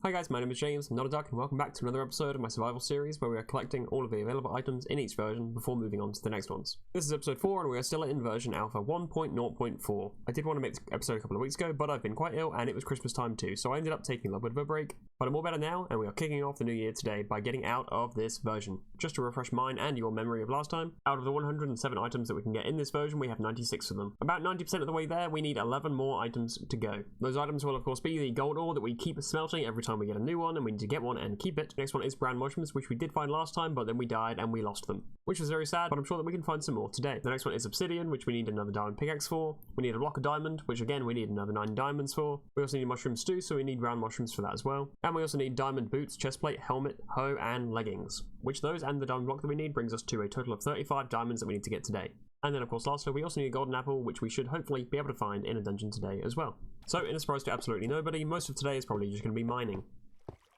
Hi guys, my name is James, not a duck, and welcome back to another episode of my survival series where we are collecting all of the available items in each version before moving on to the next ones. This is episode 4 and we are still in version alpha 1.0.4. I did want to make this episode a couple of weeks ago, but I've been quite ill and it was Christmas time too, so I ended up taking a little bit of a break. But I'm all better now and we are kicking off the new year today by getting out of this version. Just to refresh mine and your memory of last time, out of the 107 items that we can get in this version, we have 96 of them. About 90% of the way there, we need 11 more items to go. Those items will of course be the gold ore that we keep smelting every time we get a new one, and we need to get one and keep it. Next one is brown mushrooms, which we did find last time, but then we died and we lost them, which was very sad, but I'm sure that we can find some more today. The next one is obsidian, which we need another diamond pickaxe for. We need a block of diamond, which again we need another 9 diamonds for. We also need mushroom stew, so we need brown mushrooms for that as well. And we also need diamond boots, chestplate, helmet, hoe, and leggings, which those and the diamond block that we need brings us to a total of 35 diamonds that we need to get today. And then of course lastly we also need a golden apple, which we should hopefully be able to find in a dungeon today as well. So in a surprise to absolutely nobody, most of today is probably just going to be mining.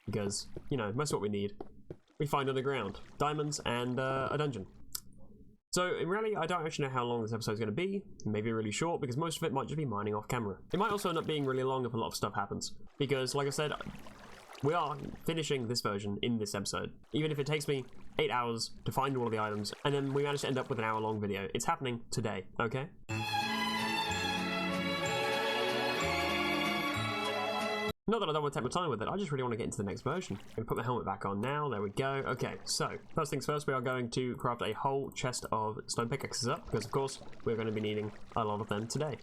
Because, you know, most of what we need, we find underground. Diamonds and a dungeon. So, in reality, I don't actually know how long this episode is going to be. Maybe really short, because most of it might just be mining off camera. It might also end up being really long if a lot of stuff happens. Because, like I said, we are finishing this version in this episode. Even if it takes me 8 hours to find all of the items, and then we manage to end up with an hour-long video. It's happening today, okay? Not that I don't want to take my time with it, I just really want to get into the next version. I'm going to put my helmet back on now, there we go. Okay, so, first things first, we are going to craft a whole chest of stone pickaxes up, because of course, we're going to be needing a lot of them today.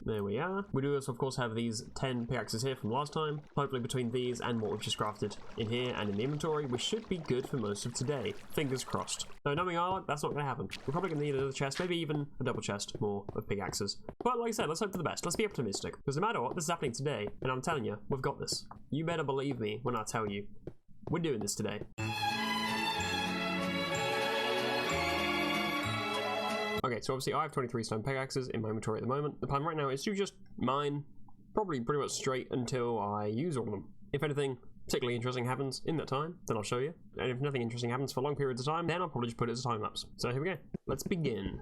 There we are. We do also, of course, have these 10 pickaxes here from last time. Hopefully between these and what we've just crafted in here and in the inventory, we should be good for most of today. Fingers crossed. No, knowing our luck, that's not going to happen. We're probably going to need another chest, maybe even a double chest more of pickaxes. But like I said, let's hope for the best. Let's be optimistic. Because no matter what, this is happening today, and I'm telling you, we've got this. You better believe me when I tell you, we're doing this today. Okay, so obviously I have 23 stone pickaxes in my inventory at the moment. The plan right now is to just mine, probably pretty much straight until I use all of them. If anything particularly interesting happens in that time, then I'll show you. And if nothing interesting happens for long periods of time, then I'll probably just put it as a time lapse. So here we go. Let's begin.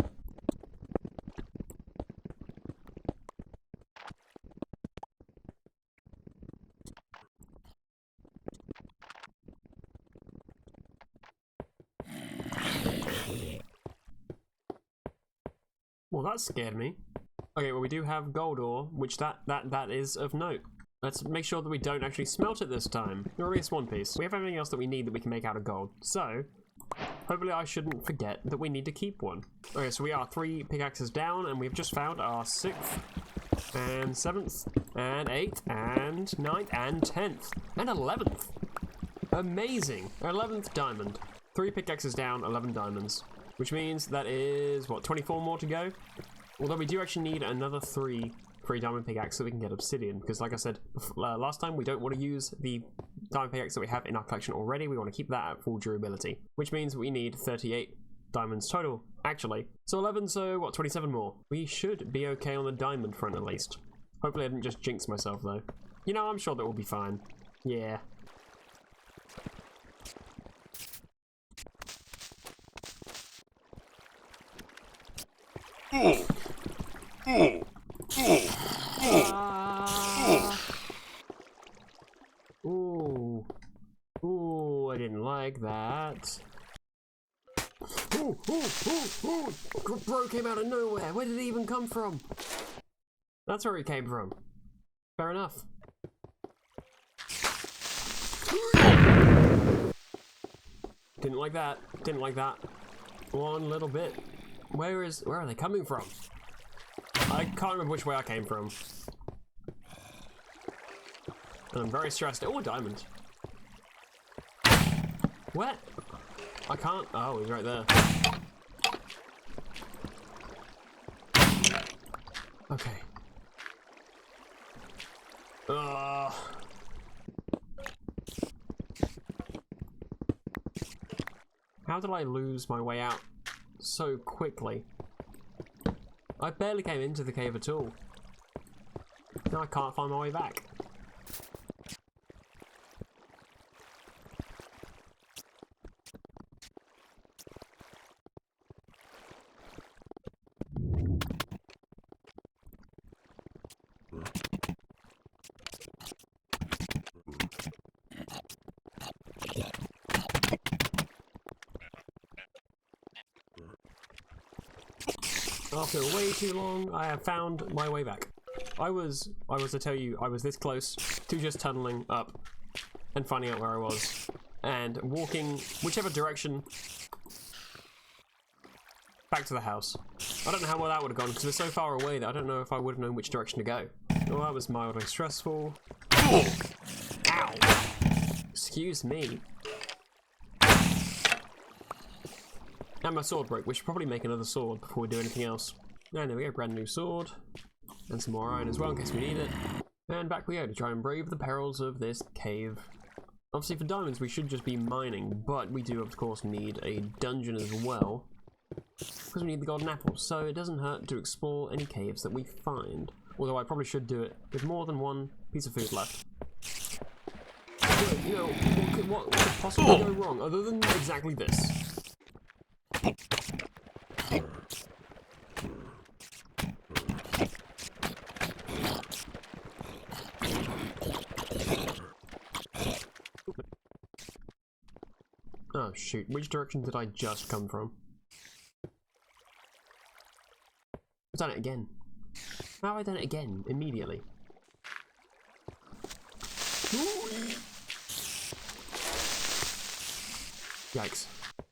Well, that scared me. Okay, well we do have gold ore, which that is of note. Let's make sure that we don't actually smelt it this time. Or at least one piece. We have everything else that we need that we can make out of gold. So, hopefully I shouldn't forget that we need to keep one. Okay, so we are 3 pickaxes down, and we've just found our 6th, and 7th, and 8th, and 9th, and 10th, and 11th. Amazing. 11th diamond. 3 pickaxes down, 11 diamonds. Which means that is, what, 24 more to go? Although we do actually need another 3 for a diamond pickaxe so we can get obsidian. Because like I said last time, we don't want to use the diamond pickaxe that we have in our collection already. We want to keep that at full durability. Which means we need 38 diamonds total, actually. So 11, so what, 27 more? We should be okay on the diamond front at least. Hopefully I didn't just jinx myself though. You know, I'm sure that we'll be fine. Yeah. Ooh. Ooh, I didn't like that. Ooh. Bro came out of nowhere. Where did it even come from? That's where he came from. Fair enough. Didn't like that. Didn't like that. One little bit. Where are they coming from? I can't remember which way I came from. And I'm very stressed. Oh, a diamond. What? I can't. Oh, he's right there. Okay. How did I lose my way out so quickly? I barely came into the cave at all. Now I can't find my way back. After way too long, I have found my way back. I was, I tell you, I was this close to just tunneling up and finding out where I was and walking whichever direction back to the house. I don't know how well that would have gone because we're so far away that I don't know if I would have known which direction to go. Oh, that was mildly stressful. Ow! Excuse me. And my sword broke. We should probably make another sword before we do anything else. And there we go, brand new sword. And some more iron as well in case we need it. And back we go to try and brave the perils of this cave. Obviously for diamonds we should just be mining, but we do of course need a dungeon as well. Because we need the golden apples, so it doesn't hurt to explore any caves that we find. Although I probably should do it with more than one piece of food left. But, you know, what could possibly go wrong other than exactly this? Oh shoot, which direction did I just come from? I've done it again. How have I done it again? Immediately. Yikes.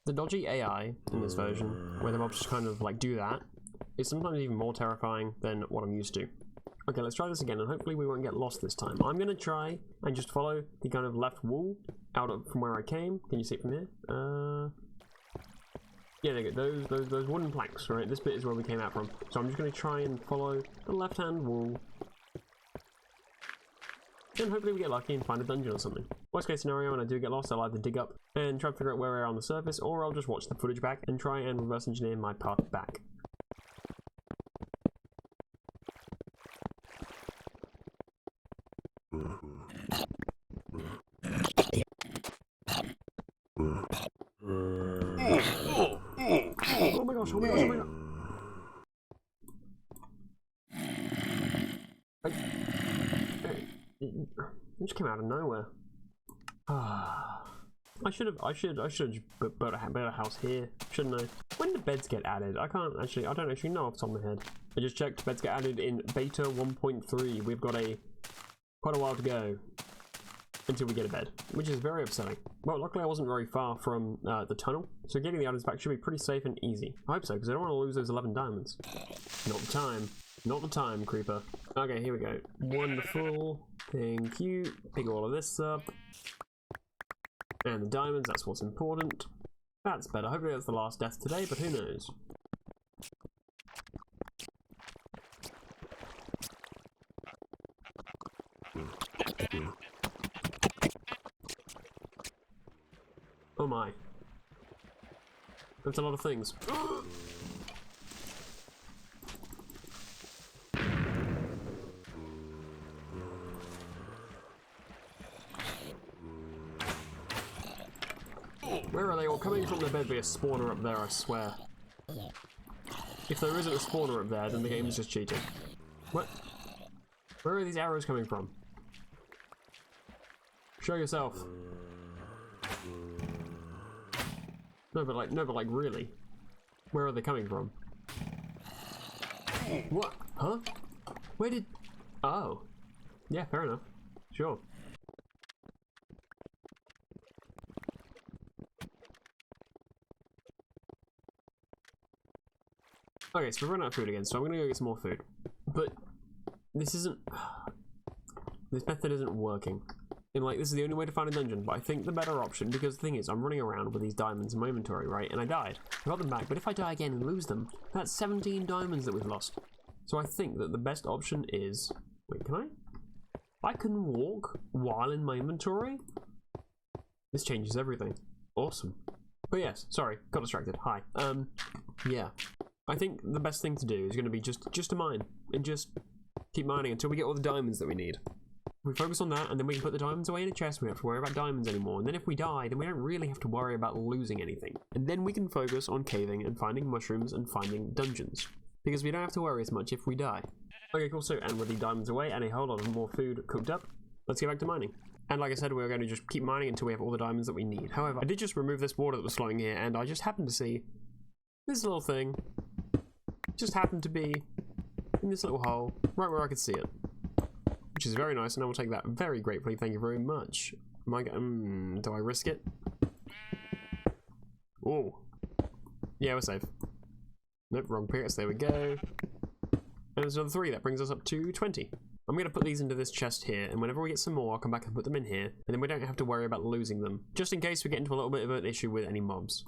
The dodgy AI in this version, where the mobs just kind of like do that, is sometimes even more terrifying than what I'm used to. Okay, let's try this again, and hopefully we won't get lost this time. I'm gonna try and just follow the kind of left wall out of from where I came. Can you see it from here? Yeah, there you go. Those wooden planks, right? This bit is where we came out from. So I'm just gonna try and follow the left-hand wall. And hopefully we get lucky and find a dungeon or something. Worst case scenario, when I do get lost, I'll either dig up and try to figure out where we are on the surface, or I'll just watch the footage back and try and reverse engineer my path back. Oh my gosh, oh my gosh, oh my god. It just came out of nowhere. I should have built a house here, shouldn't I? When do beds get added? I don't actually know off the top of my head. I just checked, beds get added in beta 1.3. We've got quite a while to go until we get a bed, which is very upsetting. Well, luckily I wasn't very far from the tunnel, so getting the items back should be pretty safe and easy. I hope so, because I don't want to lose those 11 diamonds. Not the time. Not the time, creeper. Okay, here we go. Wonderful. Thank you. Pick all of this up. And the diamonds, that's what's important. That's better. Hopefully that's the last death today, but who knows? Oh my. That's a lot of things. Where are they all coming from? There better be a spawner up there, I swear. If there isn't a spawner up there, then the game is just cheating. What? Where are these arrows coming from? Show yourself. No, but like really? Where are they coming from? What? Huh? Where did... Oh. Yeah, fair enough. Sure. Okay, so we're running out of food again, so I'm gonna go get some more food. But this isn't... This method isn't working. And like, this is the only way to find a dungeon, but I think the better option, because the thing is, I'm running around with these diamonds in my inventory, right? And I died. I got them back, but if I die again and lose them, that's 17 diamonds that we've lost. So I think that the best option is... Wait, can I? I can walk while in my inventory? This changes everything. Awesome. But yes, sorry, got distracted. Hi. Yeah. I think the best thing to do is going to be just to mine, and just keep mining until we get all the diamonds that we need. We focus on that, and then we can put the diamonds away in a chest. We don't have to worry about diamonds anymore. And then if we die, then we don't really have to worry about losing anything. And then we can focus on caving and finding mushrooms and finding dungeons, because we don't have to worry as much if we die. Okay, cool. So, and with the diamonds away and a whole lot of more food cooked up, let's get back to mining. And like I said, we're going to just keep mining until we have all the diamonds that we need. However, I did just remove this water that was flowing here, and I just happened to see this little thing just happened to be in this little hole, right where I could see it. Which is very nice, and I will take that very gratefully. Thank you very much. Am I do I risk it? Oh. Yeah, we're safe. Nope, wrong pickaxe. There we go. And there's another 3. That brings us up to 20. I'm going to put these into this chest here, and whenever we get some more, I'll come back and put them in here, and then we don't have to worry about losing them, just in case we get into a little bit of an issue with any mobs.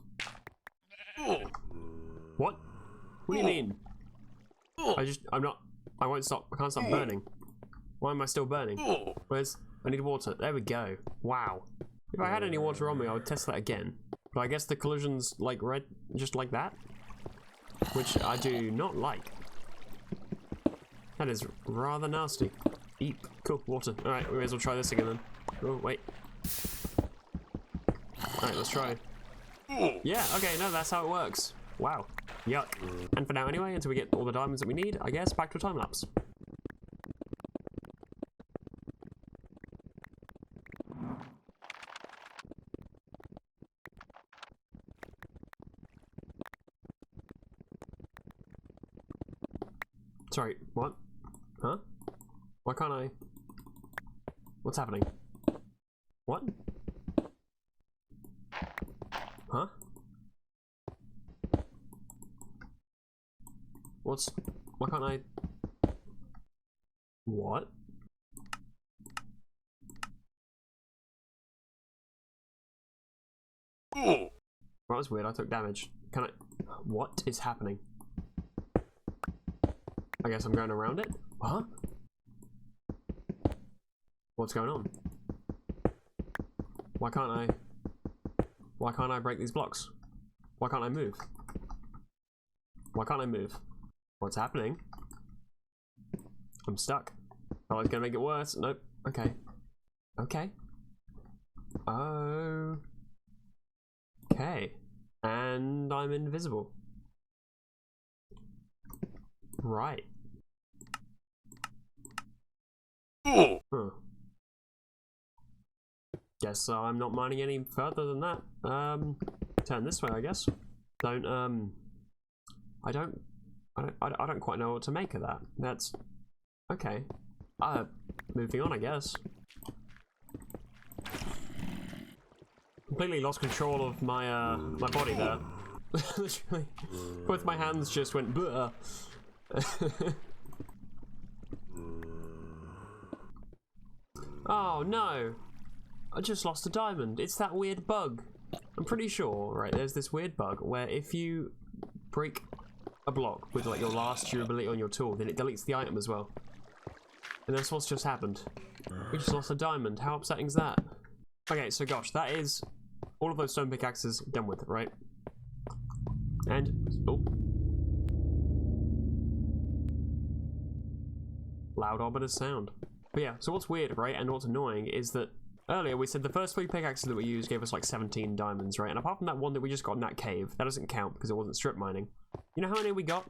What? What do you mean? I won't stop. I can't stop burning. Why am I still burning? I need water. There we go. Wow. If I had any water on me, I would test that again. But I guess the collision's like red, just like that, which I do not like. That is rather nasty. Eep. Cool, water. Alright, we may as well try this again then. Oh, wait. Alright, let's try. Yeah, okay, no, that's how it works. Wow. Yuck. And for now anyway, until we get all the diamonds that we need, I guess back to a time lapse. Sorry, what? Huh? Why can't I? What's happening? What? Huh? Why can't I? What? That was weird, I took damage. Can I? What is happening? I guess I'm going around it? Huh? What's going on? Why can't I break these blocks? Why can't I move? Why can't I move? What's happening? I'm stuck. Oh, it's gonna make it worse. Nope. Okay. Okay. Oh. Okay. And I'm invisible. Right. Huh. Guess I'm not mining any further than that. Turn this way, I guess. I don't quite know what to make of that. That's okay. Moving on, I guess. Completely lost control of my my body there. Literally, both my hands just went bleh. Oh no! I just lost a diamond. It's that weird bug. I'm pretty sure, right, there's this weird bug where if you break a block with like your last durability on your tool, then it deletes the item as well. And that's what's just happened. We just lost a diamond. How upsetting is that? Okay, so gosh, that is all of those stone pickaxes done with, right? And, oh. Loud ominous sound. But yeah, so what's weird, right, and what's annoying is that earlier we said the first 3 pickaxes that we used gave us like 17 diamonds, right? And apart from that one that we just got in that cave, that doesn't count because it wasn't strip mining. You know how many we got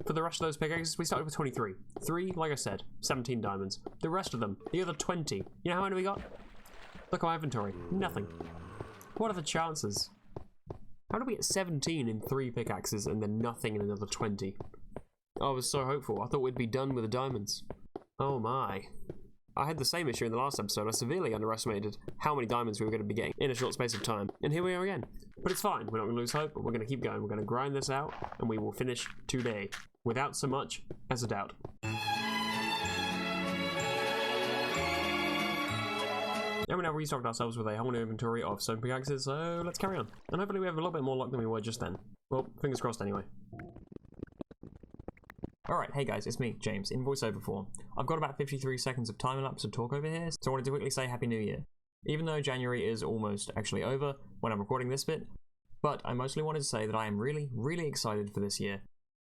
for the rest of those pickaxes? We started with 23. 3, like I said, 17 diamonds. The rest of them, the other 20, you know how many we got? Look at my inventory. Nothing. What are the chances? How do we get 17 in 3 pickaxes and then nothing in another 20? I was so hopeful. I thought we'd be done with the diamonds. Oh my. I had the same issue in the last episode. I severely underestimated how many diamonds we were going to be getting in a short space of time. And here we are again. But it's fine. We're not going to lose hope, but we're going to keep going. We're going to grind this out, and we will finish today without so much as a doubt. And we now restocked ourselves with a whole new inventory of stone pickaxes, so let's carry on. And hopefully we have a little bit more luck than we were just then. Well, fingers crossed anyway. Alright, hey guys, it's me, James, in voiceover form. I've got about 53 seconds of time lapse to talk over here, so I wanted to quickly say Happy New Year. Even though January is almost actually over when I'm recording this bit, but I mostly wanted to say that I am really, really excited for this year.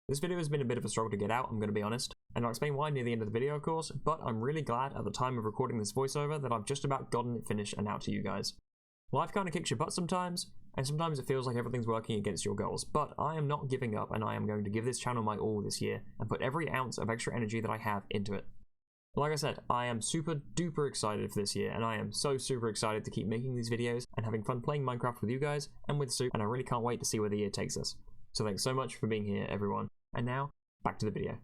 This video has been a bit of a struggle to get out, I'm going to be honest, and I'll explain why near the end of the video of course, but I'm really glad at the time of recording this voiceover that I've just about gotten it finished and out to you guys. Life kind of kicks your butt sometimes, and sometimes it feels like everything's working against your goals, but I am not giving up and I am going to give this channel my all this year and put every ounce of extra energy that I have into it. Like I said, I am super duper excited for this year, and I am so super excited to keep making these videos and having fun playing Minecraft with you guys and with Soup, and I really can't wait to see where the year takes us. So thanks so much for being here, everyone. And now, back to the video.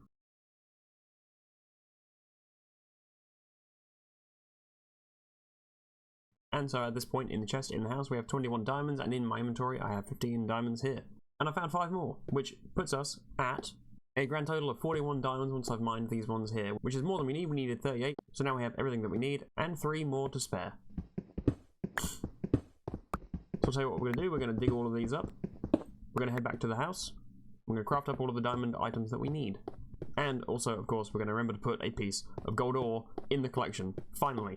And so at this point in the chest in the house, we have 21 diamonds, and in my inventory, I have 15 diamonds here. And I found 5 more, which puts us at a grand total of 41 diamonds once I've mined these ones here, which is more than we need. We needed 38, so now we have everything that we need, and 3 more to spare. So I'll tell you what we're going to do. We're going to dig all of these up. We're going to head back to the house. We're going to craft up all of the diamond items that we need. And also, of course, we're going to remember to put a piece of gold ore in the collection, finally.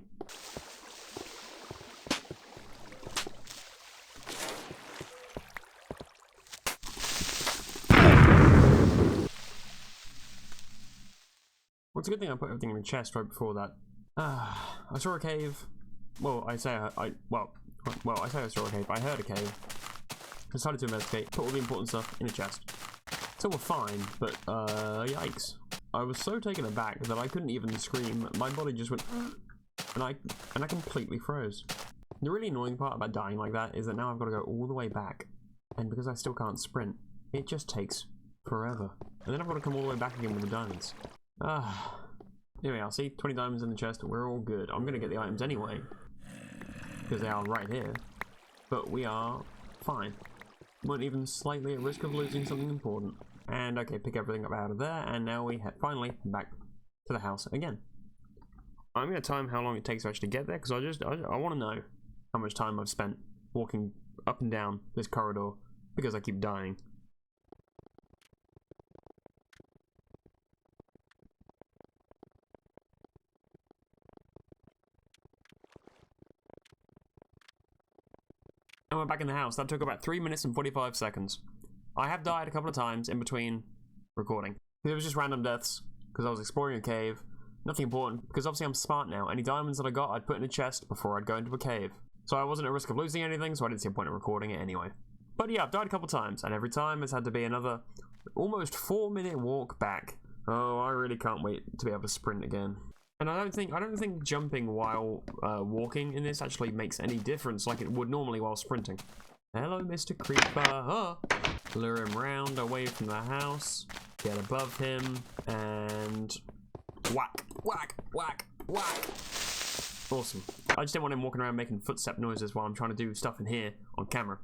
Well, it's a good thing I put everything in the chest right before that. I saw a cave. Well, I say I saw a cave. I heard a cave. Decided to investigate. Put all the important stuff in a chest. So we're fine, but yikes! I was so taken aback that I couldn't even scream. My body just went, and I completely froze. The really annoying part about dying like that is that now I've got to go all the way back, and because I still can't sprint, it just takes forever. And then I've got to come all the way back again with the diamonds. Anyway, I'll see 20 diamonds in the chest. We're all good. I'm gonna get the items anyway because they are right here. But we are fine. Weren't even slightly at risk of losing something important. And okay, pick everything up out of there, and now we finally back to the house again. I'm gonna time how long it takes to actually get there because I want to know how much time I've spent walking up and down this corridor because I keep dying. And we're back in the house. That took about 3 minutes and 45 seconds. I have died a couple of times in between recording. It was just random deaths, because I was exploring a cave. Nothing important, because obviously I'm smart now. Any diamonds that I got, I'd put in a chest before I'd go into a cave. So I wasn't at risk of losing anything, so I didn't see a point in recording it anyway. But yeah, I've died a couple of times, and every time it's had to be another almost 4-minute walk back. Oh, I really can't wait to be able to sprint again. And I don't think jumping while walking in this actually makes any difference like it would normally while sprinting. Hello, Mr. Creeper. Lure him round away from the house. Get above him and whack, whack, whack, whack. Awesome. I just didn't want him walking around making footstep noises while I'm trying to do stuff in here on camera.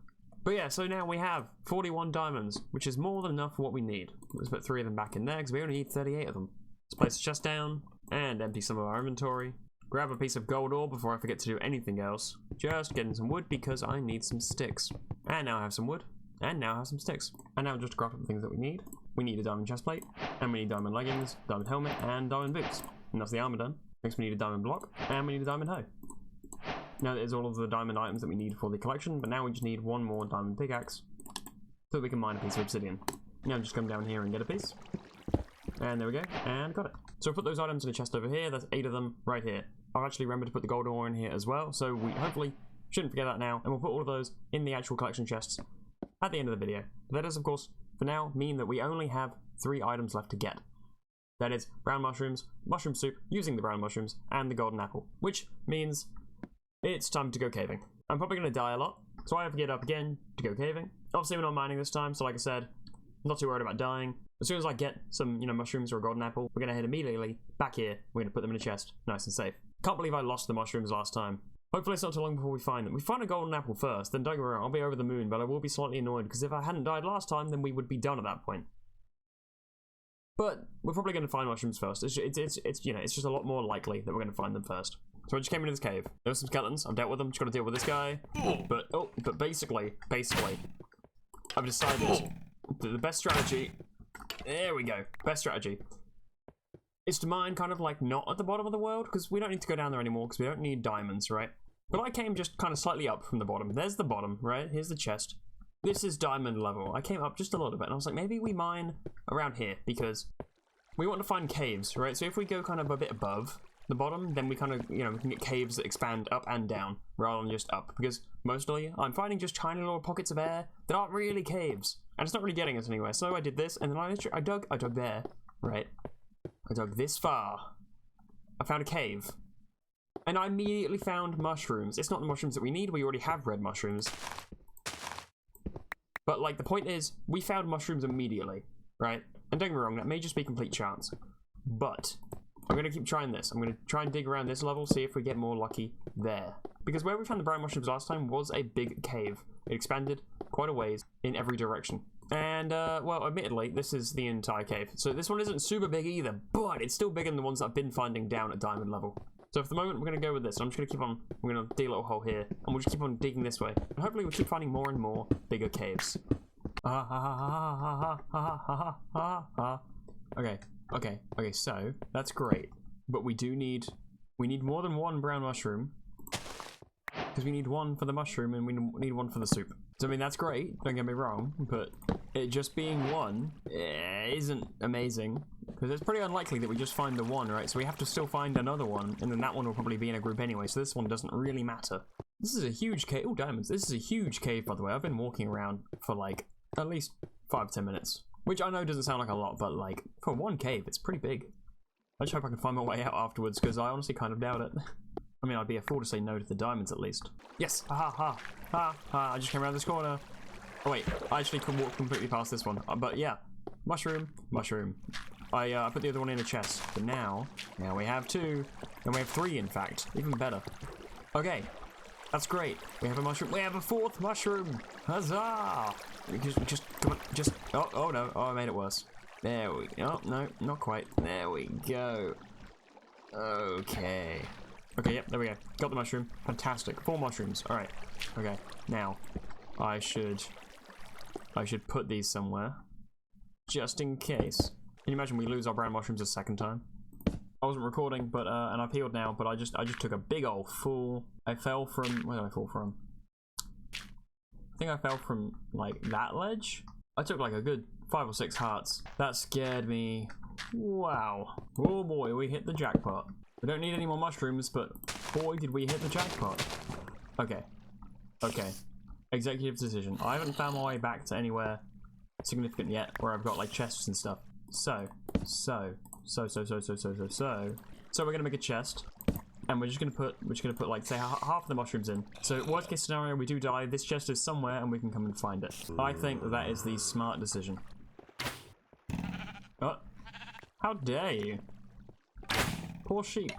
But yeah, so now we have 41 diamonds, which is more than enough for what we need. Let's put 3 of them back in there because we only need 38 of them. Let's place the chest down and empty some of our inventory. Grab a piece of gold ore before I forget to do anything else. Just getting some wood because I need some sticks. And now I have some wood. And now I have some sticks. And now just to craft up the things that we need. We need a diamond chestplate. And we need diamond leggings, diamond helmet, and diamond boots. And that's the armor done. Next we need a diamond block. And we need a diamond hoe. Now there's all of the diamond items that we need for the collection. But now we just need one more diamond pickaxe. So that we can mine a piece of obsidian. Now just come down here and get a piece. And there we go, and got it. So put those items in a chest over here. There's 8 of them right here. I've actually remembered to put the gold ore in here as well, so we hopefully shouldn't forget that now, and we'll put all of those in the actual collection chests at the end of the video. But that does, of course, for now, mean that we only have 3 items left to get. That is brown mushrooms, mushroom soup using the brown mushrooms, and the golden apple, which means it's time to go caving. I'm probably going to die a lot, so I have to get up again to go caving. Obviously, we're not mining this time, so like I said, I'm not too worried about dying. As soon as I get some, mushrooms or a golden apple, we're going to head immediately back here. We're going to put them in a chest, nice and safe. Can't believe I lost the mushrooms last time. Hopefully it's not too long before we find them. We find a golden apple first, then don't get me wrong, I'll be over the moon, but I will be slightly annoyed, because if I hadn't died last time, then we would be done at that point. But we're probably going to find mushrooms first. It's just a lot more likely that we're going to find them first. So I just came into this cave. There were some skeletons. I've dealt with them. Just got to deal with this guy. But basically, I've decided that the best strategy. There we go. Best strategy is to mine kind of like not at the bottom of the world, because we don't need to go down there anymore because we don't need diamonds, right? But I came just kind of slightly up from the bottom. There's the bottom, right? Here's the chest. This is diamond level. I came up just a little bit and I was like, maybe we mine around here because we want to find caves, right? So if we go kind of a bit above the bottom, then we kind of, we can get caves that expand up and down rather than just up, because mostly I'm finding just tiny little pockets of air that aren't really caves and it's not really getting us anywhere. So I did this and then I dug there, right? I dug this far. I found a cave. And I immediately found mushrooms. It's not the mushrooms that we need. We already have red mushrooms. But, like, the point is, we found mushrooms immediately, right? And don't get me wrong, that may just be complete chance. But I'm going to keep trying this. I'm going to try and dig around this level, see if we get more lucky there. Because where we found the brown mushrooms last time was a big cave. It expanded quite a ways in every direction. And, well, admittedly, this is the entire cave. So this one isn't super big either, but it's still bigger than the ones that I've been finding down at diamond level. So for the moment, we're going to go with this. I'm just going to keep on, we're going to dig a little hole here, and we'll just keep on digging this way. And hopefully we'll keep finding more and more bigger caves. Okay, so that's great. But we need more than one brown mushroom. Because we need one for the mushroom and we need one for the soup. So I mean, that's great, don't get me wrong, but it just being one isn't amazing. Because it's pretty unlikely that we just find the one, right? So we have to still find another one, and then that one will probably be in a group anyway, so this one doesn't really matter. This is a huge cave. Oh, diamonds. This is a huge cave, by the way. I've been walking around for like at least 5-10 minutes. Which I know doesn't sound like a lot, but like for one cave, it's pretty big. I just hope I can find my way out afterwards, because I honestly kind of doubt it. I mean, I'd be a fool to say no to the diamonds at least. Yes! Ha ha ha ha! I just came around this corner. Oh wait, I actually could walk completely past this one. But yeah, mushroom, mushroom. I put the other one in a chest, but now we have 2, and we have 3 in fact, even better. Okay, that's great. We have a mushroom. We have a 4th mushroom. Huzzah! Just come on, just. Oh no! Oh, I made it worse. There we go. Oh, no, not quite. There we go. Okay. Okay, yep, there we go. Got the mushroom. Fantastic. 4 mushrooms. Alright. Okay. Now, I should put these somewhere. Just in case. Can you imagine we lose our brown mushrooms a second time? I wasn't recording, but and I've healed now, but I just took a big old fall. I fell from, where did I fall from? I think I fell from like that ledge. I took like a good 5 or 6 hearts. That scared me. Wow. Oh boy, we hit the jackpot. We don't need any more mushrooms, but boy did we hit the jackpot. Okay. Okay. Executive decision. I haven't found my way back to anywhere significant yet where I've got like chests and stuff. So we're gonna make a chest, and we're just gonna put like say half the mushrooms in. So worst case scenario, we do die. This chest is somewhere, and we can come and find it. I think that is the smart decision. Oh, how dare you! Poor sheep.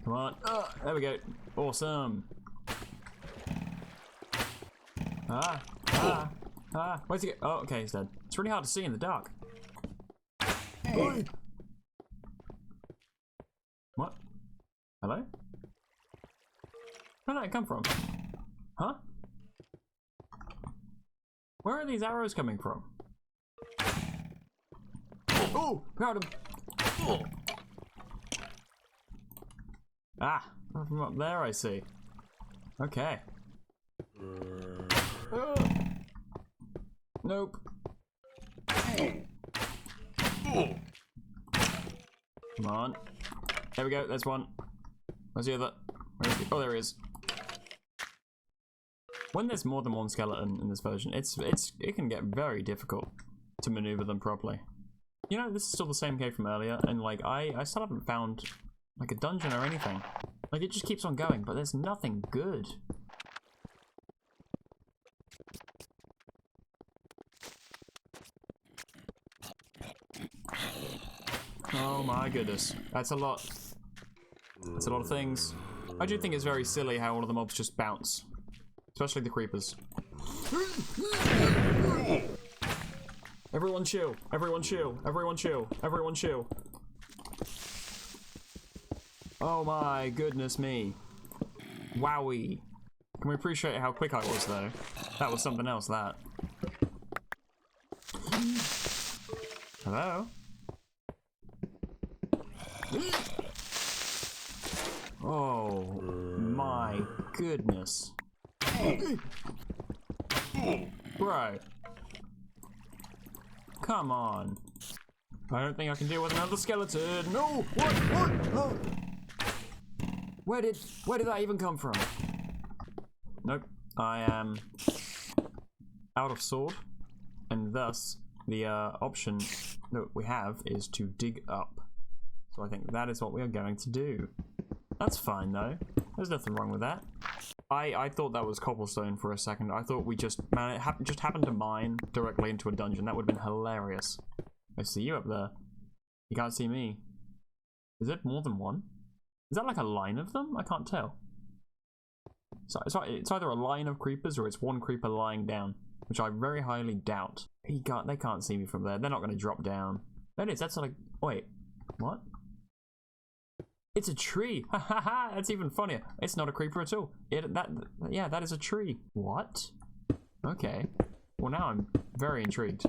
Come on. Oh, there we go. Awesome. Where's he go? Oh, okay, he's dead. It's really hard to see in the dark. What? Hello? Where did that come from? Huh? Where are these arrows coming from? Oh! Got him! Oh. Ah! From up there, I see. Okay. Nope. Come on. There we go, there's one. Where's the other? Oh, there he is. When there's more than one skeleton in this version, it can get very difficult to maneuver them properly. You know, this is still the same cave from earlier, and like I still haven't found like a dungeon or anything. Like it just keeps on going, but there's nothing good. Oh my goodness, that's a lot. That's a lot of things. I do think it's very silly how all of the mobs just bounce. Especially the creepers. Everyone chill, everyone chill, everyone chill, everyone chill. Oh my goodness me. Wowie. Can we appreciate how quick I was though? That was something else, that. Hello? Oh my goodness. Bro. Come on. I don't think I can deal with another skeleton. No! What? Oh. Where did that even come from? Nope. I am out of sword, and thus the option that we have is to dig up. So I think that is what we are going to do. That's fine though. There's nothing wrong with that. I thought that was cobblestone for a second. I thought we just happened to mine directly into a dungeon. That would have been hilarious. I see you up there. You can't see me. Is it more than one? Is that like a line of them? I can't tell. So it's either a line of creepers or it's one creeper lying down, which I very highly doubt. They can't see me from there. They're not going to drop down. That is, that's like, wait, what? It's a tree. Ha ha ha! That's even funnier. It's not a creeper at all. Yeah, that is a tree. What? Okay. Well, now I'm very intrigued.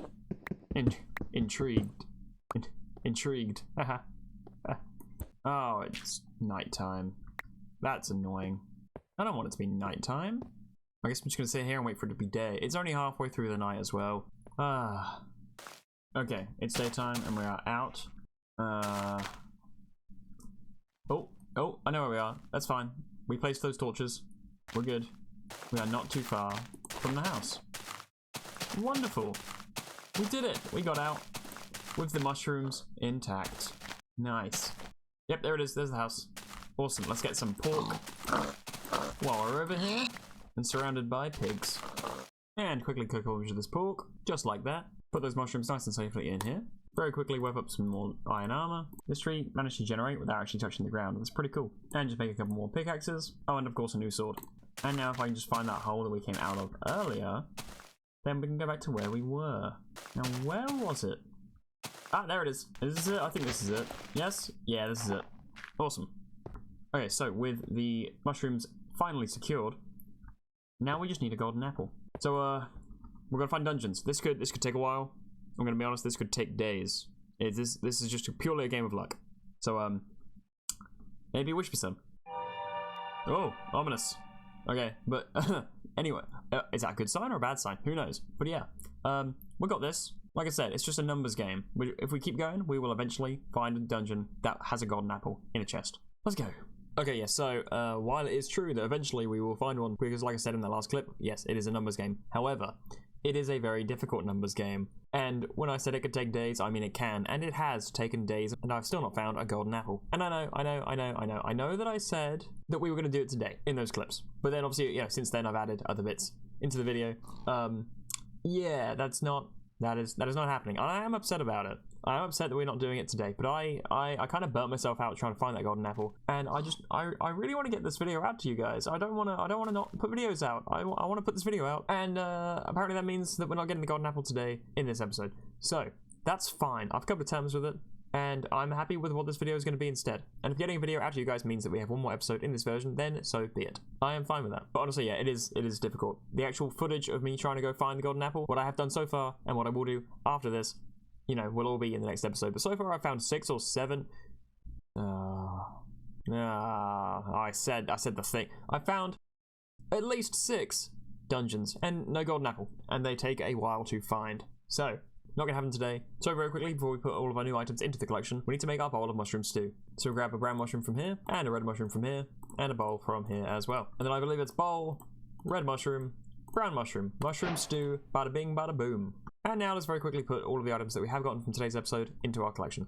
Intrigued. Haha. Oh, it's nighttime. That's annoying. I don't want it to be nighttime. I guess I'm just gonna sit here and wait for it to be day. It's only halfway through the night as well. Okay, it's daytime and we are out. Oh, I know where we are. That's fine. We placed those torches. We're good. We are not too far from the house. Wonderful. We did it. We got out with the mushrooms intact. Nice. Yep, there it is. There's the house. Awesome. Let's get some pork while we're over here and surrounded by pigs. And quickly cook over this pork, just like that. Put those mushrooms nice and safely in here. Very quickly whip up some more iron armor. This tree managed to generate without actually touching the ground. That's pretty cool. And just make a couple more pickaxes. Oh, and of course a new sword. And now if I can just find that hole that we came out of earlier, then we can go back to where we were. Now, where was it? Ah, there it is. Is this it? I think this is it. Yes? Yeah, this is it. Awesome. Okay, so with the mushrooms finally secured, now we just need a golden apple. So, we're gonna find dungeons. This could take a while. I'm gonna be honest, this could take days. This is just purely a game of luck. So, maybe wish me some. Oh, ominous. Okay, but anyway, is that a good sign or a bad sign? Who knows? But yeah, we got this. Like I said, it's just a numbers game. If we keep going, we will eventually find a dungeon that has a golden apple in a chest. Let's go. Okay, yeah, so while it is true that eventually we will find one, because like I said in the last clip, yes, it is a numbers game. However, it is a very difficult numbers game. And when I said it could take days, I mean it can. And it has taken days, and I've still not found a golden apple. And I know that I said that we were going to do it today in those clips. But then obviously, you know, since then I've added other bits into the video. Yeah, that is not happening. And I am upset about it. I am upset that we're not doing it today, but I kind of burnt myself out trying to find that golden apple, and I really want to get this video out to you guys. I don't want to not put videos out. I want to put this video out, and apparently that means that we're not getting the golden apple today in this episode. So that's fine. I've come to terms with it, and I'm happy with what this video is going to be instead. And if getting a video out to you guys means that we have one more episode in this version, then so be it. I am fine with that. But honestly, yeah, it is difficult. The actual footage of me trying to go find the golden apple, what I have done so far, and what I will do after this, you know, will all be in the next episode. But so far I found 6 or 7. I said the thing. I found at least 6 dungeons and no golden apple, and they take a while to find. So not gonna happen today. So very quickly, before we put all of our new items into the collection, we need to make our bowl of mushroom stew. So we'll grab a brown mushroom from here, and a red mushroom from here, and a bowl from here as well. And then I believe it's bowl, red mushroom, brown mushroom, mushroom stew, bada bing, bada boom. And now let's very quickly put all of the items that we have gotten from today's episode into our collection.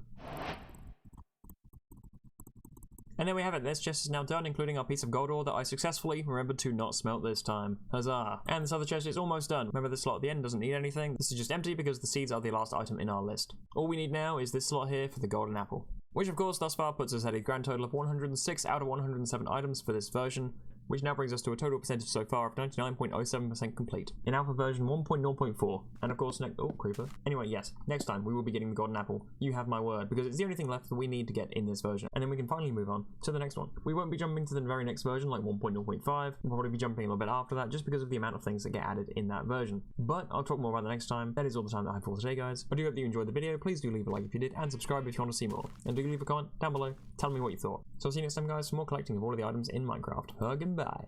And there we have it. This chest is now done, including our piece of gold ore that I successfully remembered to not smelt this time. Huzzah. And this other chest is almost done. Remember, this slot at the end doesn't need anything. This is just empty because the seeds are the last item in our list. All we need now is this slot here for the golden apple, which of course thus far puts us at a grand total of 106 out of 107 items for this version, which now brings us to a total percentage so far of 99.07% complete in alpha version 1.0.4. And of course, creeper. Anyway, yes, next time we will be getting the golden apple. You have my word, because it's the only thing left that we need to get in this version. And then we can finally move on to the next one. We won't be jumping to the very next version, like 1.0.5. We'll probably be jumping a little bit after that, just because of the amount of things that get added in that version. But I'll talk more about that next time. That is all the time that I have for today, guys. I do hope that you enjoyed the video. Please do leave a like if you did, and subscribe if you want to see more. And do leave a comment down below. Tell me what you thought. So I'll see you next time, guys, for more collecting of all of the items in Minecraft. Hug and bye.